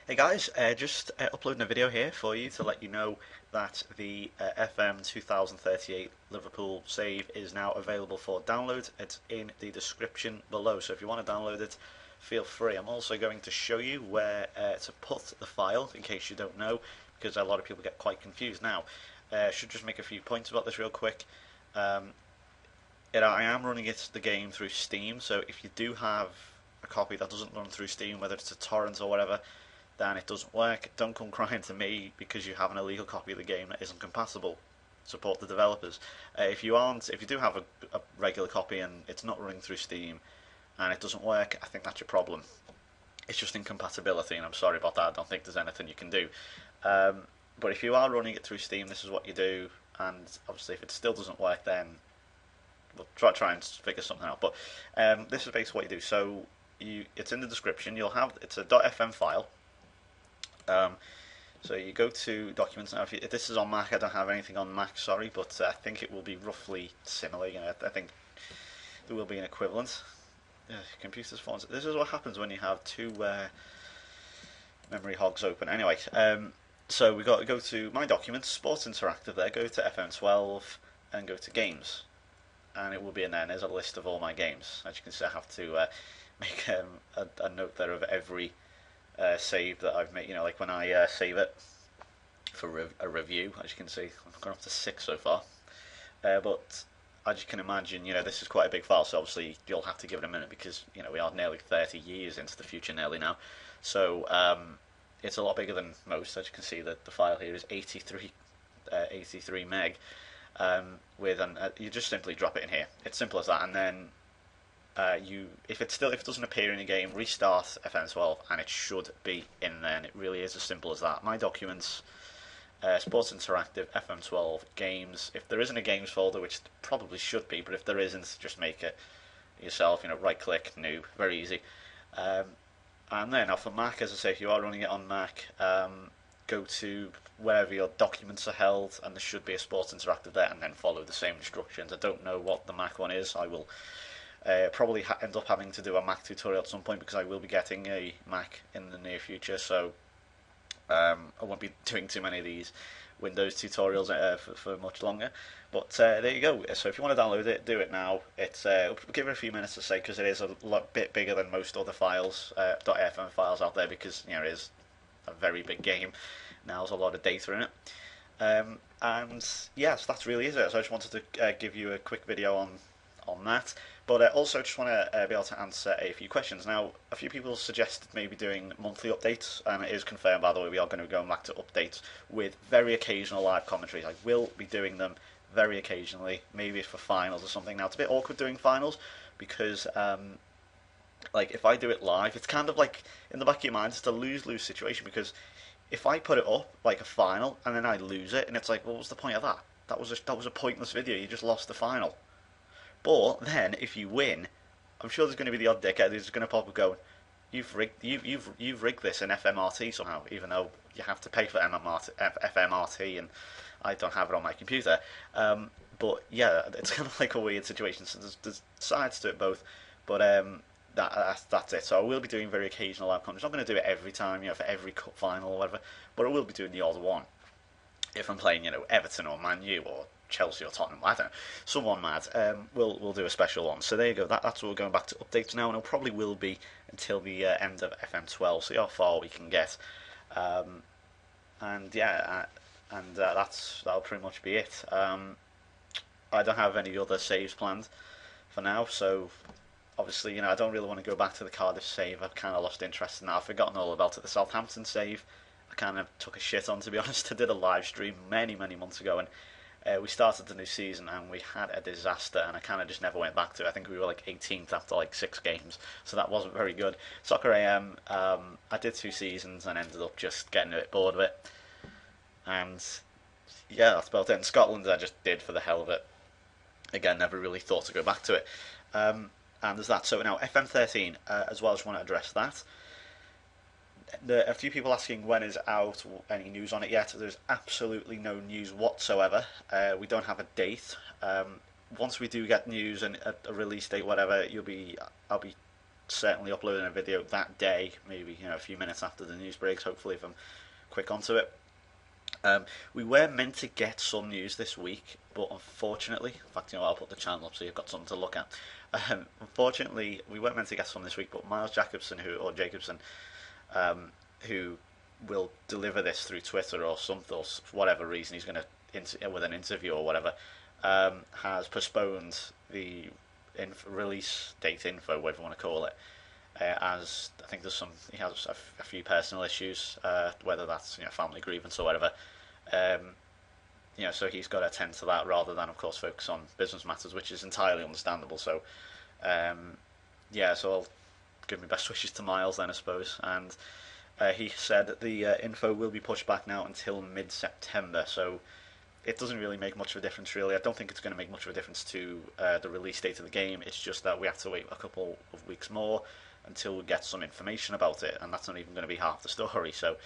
Hey guys, just uploading a video here for you to let you know that the FM 2038 Liverpool save is now available for download. It's in the description below, so if you want to download it, feel free. I'm also going to show you where to put the file, in case you don't know, because a lot of people get quite confused now. I should just make a few points about this real quick. I am running the game through Steam, so if you do have a copy that doesn't run through Steam, whether it's a torrent or whatever, then it doesn't work. Don't come crying to me because you have an illegal copy of the game that isn't compatible. Support the developers. If you do have a regular copy and it's not running through Steam and it doesn't work, I think that's your problem. It's just incompatibility, and I'm sorry about that. I don't think there's anything you can do. But if you are running it through Steam, this is what you do. And obviously, if it still doesn't work, then we'll try and figure something out. But this is basically what you do. So it's in the description. It's a .fm file. So you go to documents. Now, if this is on Mac, I don't have anything on Mac, sorry, but I think it will be roughly similar. I think there will be an equivalent. Computers, phones. This is what happens when you have two memory hogs open. Anyway, so we got to go to My Documents, Sports Interactive. There, go to FM12 and go to Games, and it will be in there. And there's a list of all my games. As you can see, I have to make a note there of every save that I've made. Like when I save it for a review, as you can see, I've gone up to 6 so far. But as you can imagine, this is quite a big file, so obviously you'll have to give it a minute because we are nearly 30 years into the future nearly now. So it's a lot bigger than most. As you can see, the file here is 83 meg. You just simply drop it in here. It's simple as that, and then if it doesn't appear in the game, restart FM12 and it should be in there. And it really is as simple as that. My Documents, Sports Interactive, FM12, Games. If there isn't a Games folder, which probably should be, but if there isn't, just make it yourself. Right click, new, very easy. And then for Mac, as I say, if you are running it on Mac, go to wherever your documents are held, and there should be a Sports Interactive there, and then follow the same instructions. I don't know what the Mac one is. I will probably end up having to do a Mac tutorial at some point because I will be getting a Mac in the near future, so I won't be doing too many of these Windows tutorials for much longer. But there you go. So if you want to download it, do it now. Give it a few minutes to say, because it is a bit bigger than most other files, .fm files out there, because it is a very big game. Now there's a lot of data in it. And yes, that's really is it. So I just wanted to give you a quick video on that. But also just want to be able to answer a few questions. Now, a few people suggested maybe doing monthly updates, and it is confirmed, by the way, we are going to be going back to updates with very occasional live commentaries. I will be doing them very occasionally, maybe for finals or something. Now, it's a bit awkward doing finals because, if I do it live, it's kind of like, in the back of your mind, it's a lose-lose situation, because if I put it up, like a final, and then I lose it, and it's like, well, what's the point of that? That was a pointless video, you just lost the final. But then, if you win, I'm sure there's going to be the odd dickhead who's going to pop up going, "You've rigged this in FMRT somehow," even though you have to pay for FMRT, and I don't have it on my computer. But yeah, it's kind of like a weird situation. So there's sides to it both, but that's it. So I will be doing very occasional live comments. I'm not going to do it every time, for every cup final or whatever, but I will be doing the odd one if I'm playing, Everton or Man U or Chelsea or Tottenham, I don't know, someone mad. We'll do a special one. So there you go. That's what we're going back to updates now, and it probably will be until the end of FM12. See how far we can get. That'll pretty much be it. I don't have any other saves planned for now, so obviously, I don't really want to go back to the Cardiff save. I've kind of lost interest in that. I've forgotten all about it. The Southampton save, I kind of took a shit on, to be honest. I did a live stream many months ago, and we started the new season and we had a disaster, and I kind of just never went back to it. I think we were like 18th after like 6 games, so that wasn't very good. Soccer AM, I did 2 seasons and ended up just getting a bit bored of it. And yeah, that's about it. In Scotland, I just did for the hell of it. Again, never really thought to go back to it. And there's that. So now FM13 as well. I just want to address that. A few people asking when is out, any news on it yet. There's absolutely no news whatsoever. We don't have a date. Once we do get news and a release date, whatever, I'll be certainly uploading a video that day, maybe a few minutes after the news breaks. Hopefully, if I'm quick onto it. We were meant to get some news this week, but unfortunately, in fact, I'll put the channel up so you've got something to look at. Unfortunately, we weren't meant to get some this week, but Miles Jacobson, who will deliver this through Twitter or something, or for whatever reason, he's going to with an interview or whatever, has postponed the release date info, whatever you want to call it, as I think he has a few personal issues, whether that's family grievance or whatever. So he's got to attend to that rather than, of course, focus on business matters, which is entirely understandable. So, so I'll give my best wishes to Miles then, I suppose. And he said that the info will be pushed back now until mid-September. So it doesn't really make much of a difference, really. I don't think it's going to make much of a difference to the release date of the game. It's just that we have to wait a couple of weeks more until we get some information about it, and that's not even going to be half the story. So,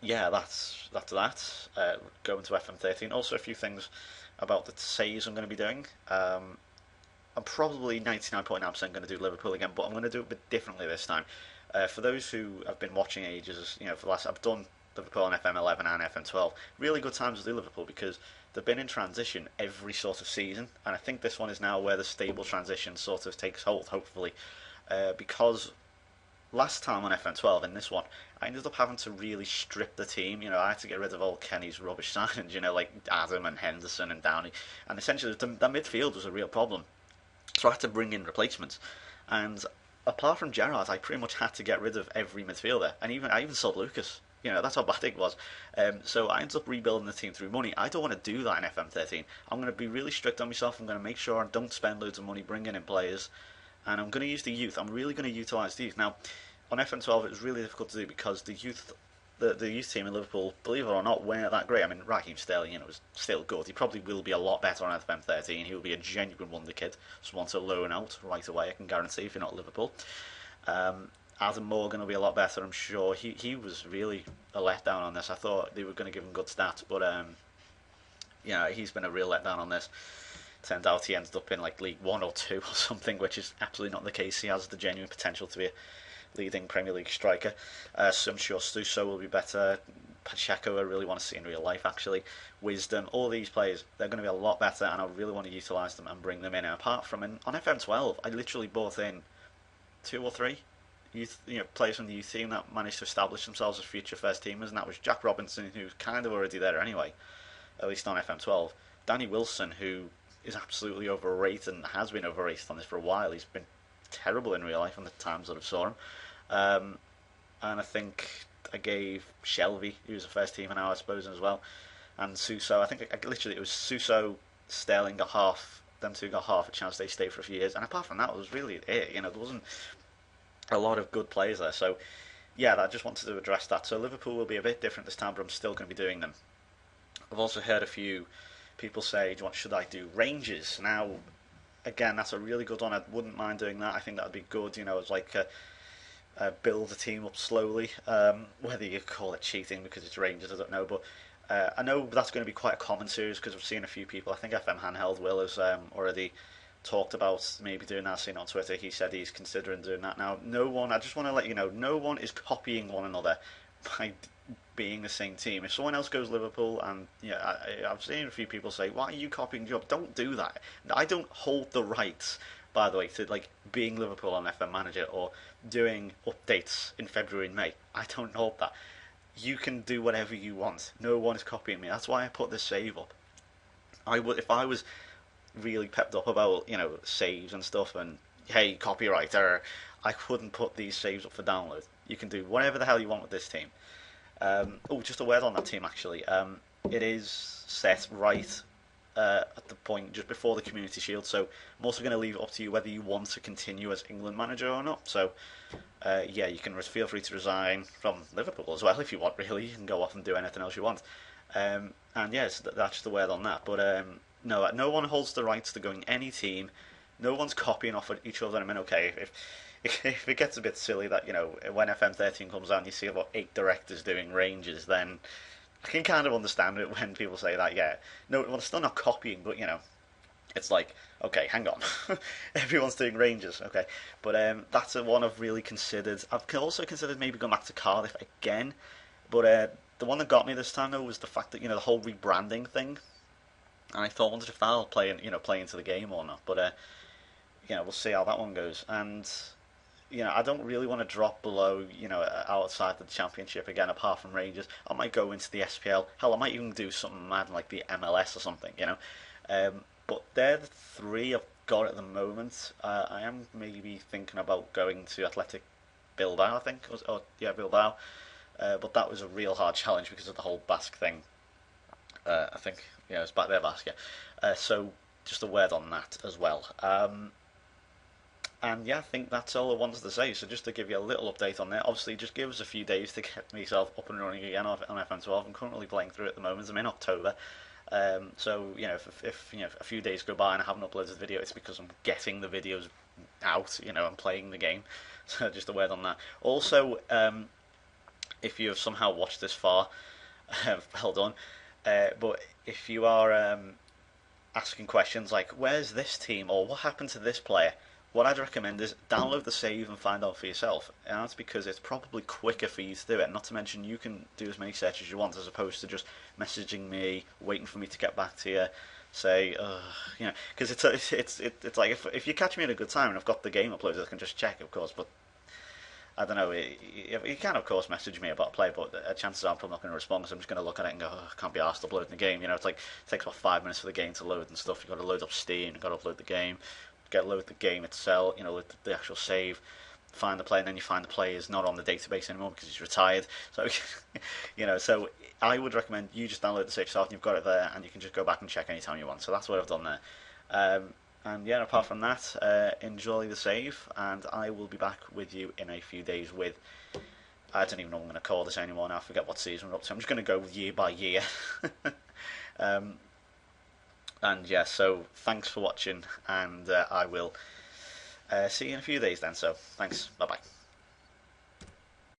that's that. Going to FM13. Also, a few things about the saves I'm going to be doing. I'm probably 99.9% going to do Liverpool again, but I'm going to do it a bit differently this time. For those who have been watching ages, for the last, I've done Liverpool on FM11 and FM12. Really good times to do Liverpool because they've been in transition every sort of season, and I think this one is now where the stable transition sort of takes hold, hopefully, because last time on FM12 in this one, I ended up having to really strip the team. I had to get rid of all Kenny's rubbish signings, like Adam and Henderson and Downey, and essentially the midfield was a real problem. So I had to bring in replacements, and apart from Gerrard, I pretty much had to get rid of every midfielder, and I even sold Lucas. That's how bad it was. So I ended up rebuilding the team through money. I don't want to do that in FM13. I'm going to be really strict on myself. I'm going to make sure I don't spend loads of money bringing in players, and I'm going to use the youth. I'm really going to utilise the youth. Now, on FM12, it was really difficult to do because the youth team in Liverpool, believe it or not, weren't that great. I mean, Raheem Sterling, was still good. He probably will be a lot better on FM13. He will be a genuine wonder kid. Just want to loan out right away, I can guarantee, if you're not Liverpool. Adam Morgan will be a lot better, I'm sure. He was really a letdown on this. I thought they were going to give him good stats, but he's been a real letdown on this. Turned out he ended up in like League 1 or 2 or something, which is absolutely not the case. He has the genuine potential to be a leading Premier League striker. So I'm sure Suso will be better. Pacheco, I really want to see in real life, actually. Wisdom, all these players, they're going to be a lot better, and I really want to utilise them and bring them in. And apart from on FM12, I literally bought in 2 or 3 youth, players from the youth team that managed to establish themselves as future first teamers, and that was Jack Robinson, who's kind of already there anyway, at least on FM12. Danny Wilson, who is absolutely overrated and has been overrated on this for a while. He's been terrible in real life on the times that I've saw him. And I think I gave Shelby, who's a first teamer now, I suppose, as well, and Suso. I think it was Suso, Sterling got half. Them two got half a chance. They stayed for a few years, and apart from that, it was really it. There wasn't a lot of good players there. So I just wanted to address that. So Liverpool will be a bit different this time, but I'm still going to be doing them. I've also heard a few people say, should I do Rangers? Now, again, that's a really good one. I wouldn't mind doing that. I think that would be good. It's like build a team up slowly. Whether you call it cheating because it's Rangers, I don't know. But I know that's going to be quite a common series because I've seen a few people. I think FM Handheld Will has already talked about maybe doing that. I've seen on Twitter. He said he's considering doing that. Now, I just want to let you know, no one is copying one another by being the same team. If someone else goes Liverpool, and I've seen a few people say, why are you copying Job? Don't do that. I don't hold the rights, by the way, to being Liverpool on FM Manager or doing updates in February and May. I don't hold that. You can do whatever you want. No one is copying me. That's why I put this save up. If I was really pepped up about saves and stuff, and hey, copywriter, I couldn't put these saves up for download. You can do whatever the hell you want with this team. Just a word on that team, actually. It is set right at the point just before the Community Shield, so I'm also going to leave it up to you whether you want to continue as England manager or not. So you can feel free to resign from Liverpool as well if you want. Really, you can go off and do anything else you want. That's just a word on that. But no one holds the rights to going any team. No one's copying off of each other. I mean, okay, if it gets a bit silly that when FM13 comes out and you see about 8 directors doing Rangers, then I can kind of understand it when people say that. Yeah, no, well, it's still not copying, but It's like, okay, hang on, everyone's doing Rangers, okay, but that's a one I've really considered. I've also considered maybe going back to Cardiff again, but the one that got me this time though was the fact that the whole rebranding thing, and I thought, wondered if that'll play into the game or not, but we'll see how that one goes. And I don't really want to drop below, outside the Championship again, apart from Rangers. I might go into the SPL. Hell, I might even do something mad like the MLS or something. But they're the three I've got at the moment. I am maybe thinking about going to Athletic Bilbao, I think. Yeah, Bilbao. But that was a real hard challenge because of the whole Basque thing. I think, it's back there, Basque, yeah. So just a word on that as well. And yeah, I think that's all I wanted to say. So just to give you a little update on that, obviously just give us a few days to get myself up and running again on FM12. I'm currently playing through it at the moment. I'm in October. So if a few days go by and I haven't uploaded the video, it's because I'm getting the videos out. I'm playing the game. So just a word on that. Also, if you have somehow watched this far, well done. But if you are asking questions like, where's this team, or what happened to this player, what I'd recommend is download the save and find out for yourself. And that's because it's probably quicker for you to do it. Not to mention, you can do as many searches as you want, as opposed to just messaging me, waiting for me to get back to you, say, because it's like if you catch me at a good time and I've got the game uploaded, I can just check, of course. But I don't know. You can, of course, message me about play, but chances are I'm probably not going to respond because I'm just going to look at it and go, I can't be arsed uploading the game. It's like it takes about 5 minutes for the game to load and stuff. You've got to load up Steam, you've got to upload the game, load the game itself, load the actual save, find the player, and then you find the player is not on the database anymore because he's retired. So, so I would recommend you just download the save yourself, and you've got it there, and you can just go back and check anytime you want. So that's what I've done there. And yeah, apart from that, enjoy the save, and I will be back with you in a few days with, I don't even know what I'm going to call this anymore now, I forget what season we're up to. I'm just going to go year by year. And yeah, so thanks for watching, and I will see you in a few days then. So thanks, bye bye.